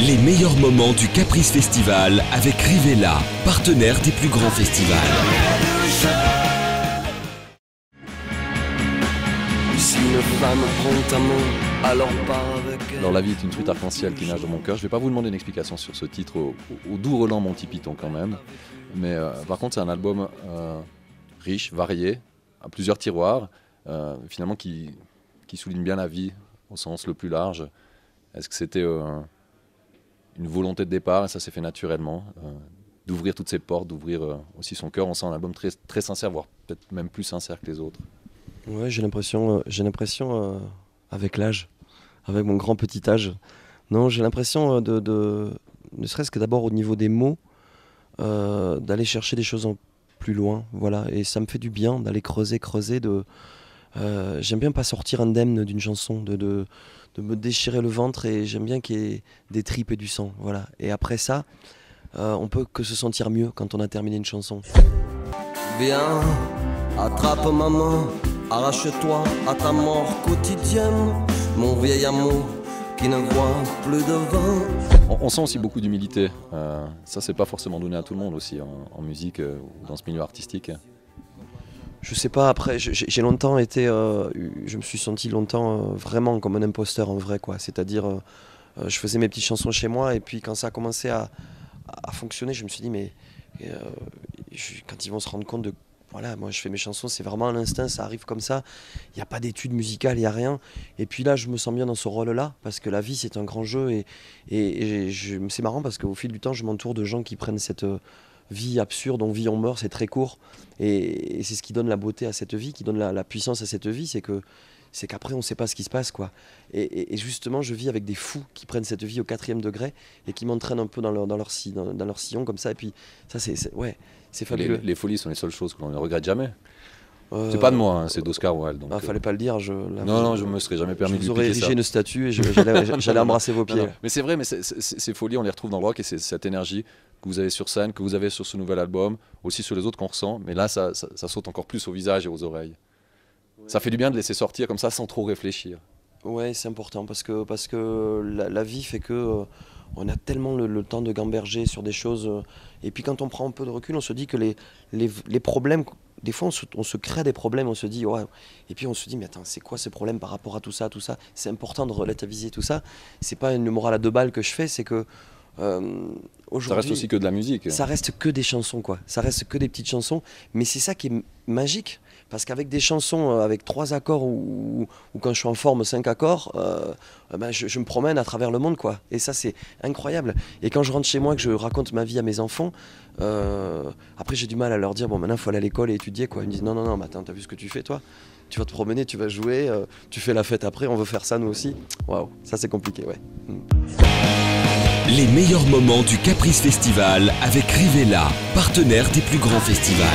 Les meilleurs moments du Caprice Festival avec Rivella, partenaire des plus grands festivals. Si une femme prend ta main, alors pars avec elle. Alors la vie est une truite arc-en-ciel qui nage dans mon cœur. Je ne vais pas vous demander une explication sur ce titre au doux relent Monty Python quand même. Mais par contre c'est un album riche, varié, à plusieurs tiroirs, finalement qui souligne bien la vie au sens le plus large. Est-ce que c'était une volonté de départ, et ça s'est fait naturellement, d'ouvrir toutes ces portes, d'ouvrir aussi son cœur? On sent un album très, très sincère, voire peut-être même plus sincère que les autres. Ouais, j'ai l'impression avec l'âge, avec mon grand petit âge, non, j'ai l'impression ne serait-ce que d'abord au niveau des mots, d'aller chercher des choses plus loin, voilà, et ça me fait du bien d'aller creuser, j'aime bien pas sortir indemne d'une chanson, de me déchirer le ventre, et j'aime bien qu'il y ait des tripes et du sang, voilà, et après ça, on peut que se sentir mieux quand on a terminé une chanson. Viens, attrape ma main, arrache-toi à ta mort quotidienne, mon vieil amour qui ne voit plus de vin. On sent aussi beaucoup d'humilité, ça c'est pas forcément donné à tout le monde aussi en musique ou dans ce milieu artistique. Je sais pas, après j'ai longtemps été, je me suis senti longtemps vraiment comme un imposteur en vrai quoi, c'est-à-dire je faisais mes petites chansons chez moi, et puis quand ça a commencé à fonctionner, je me suis dit mais quand ils vont se rendre compte de, voilà, moi je fais mes chansons, c'est vraiment à l'instinct, ça arrive comme ça, il n'y a pas d'études musicales, il n'y a rien, et puis là je me sens bien dans ce rôle-là, parce que la vie c'est un grand jeu, et c'est marrant parce qu'au fil du temps je m'entoure de gens qui prennent cette vie absurde, on vit, on meurt, c'est très court, et c'est ce qui donne la beauté à cette vie, qui donne la puissance à cette vie, c'est qu'après on ne sait pas ce qui se passe quoi. Et justement je vis avec des fous qui prennent cette vie au 4e degré et qui m'entraînent un peu dans leur sillon comme ça, et puis ça c'est fabuleux. Les folies sont les seules choses que l'on ne regrette jamais. C'est pas de moi, hein, c'est d'Oscar Wilde. Donc, fallait pas le dire. Non, je me serais jamais permis de lui piquer ça. Je vous aurais érigé une statue et j'allais embrasser vos pieds. Non. Mais c'est vrai, mais ces folies, on les retrouve dans le rock, et c'est cette énergie que vous avez sur scène, que vous avez sur ce nouvel album, aussi sur les autres qu'on ressent. Mais là, ça saute encore plus au visage et aux oreilles. Ouais. Ça fait du bien de laisser sortir comme ça sans trop réfléchir. Ouais, c'est important parce que la vie fait que on a tellement le temps de gamberger sur des choses. Et puis quand on prend un peu de recul, on se dit que les problèmes, des fois on se crée des problèmes, on se dit ouais, et puis on se dit mais attends, c'est quoi ce problème par rapport à tout ça, c'est important de relativiser tout ça. C'est pas une morale à 2 balles que je fais, c'est que aujourd'hui, ça reste aussi que de la musique. Ça reste que des chansons quoi, ça reste que des petites chansons, mais c'est ça qui est magique, parce qu'avec des chansons avec 3 accords ou quand je suis en forme 5 accords, je me promène à travers le monde quoi, et ça c'est incroyable. Et quand je rentre chez moi, que je raconte ma vie à mes enfants, après j'ai du mal à leur dire bon maintenant il faut aller à l'école et étudier quoi. Ils me disent non mais attends, t'as vu ce que tu fais toi, tu vas te promener, tu vas jouer, tu fais la fête après, on veut faire ça nous aussi. Waouh, ça c'est compliqué ouais. Les meilleurs moments du Caprice Festival avec Rivella, partenaire des plus grands festivals.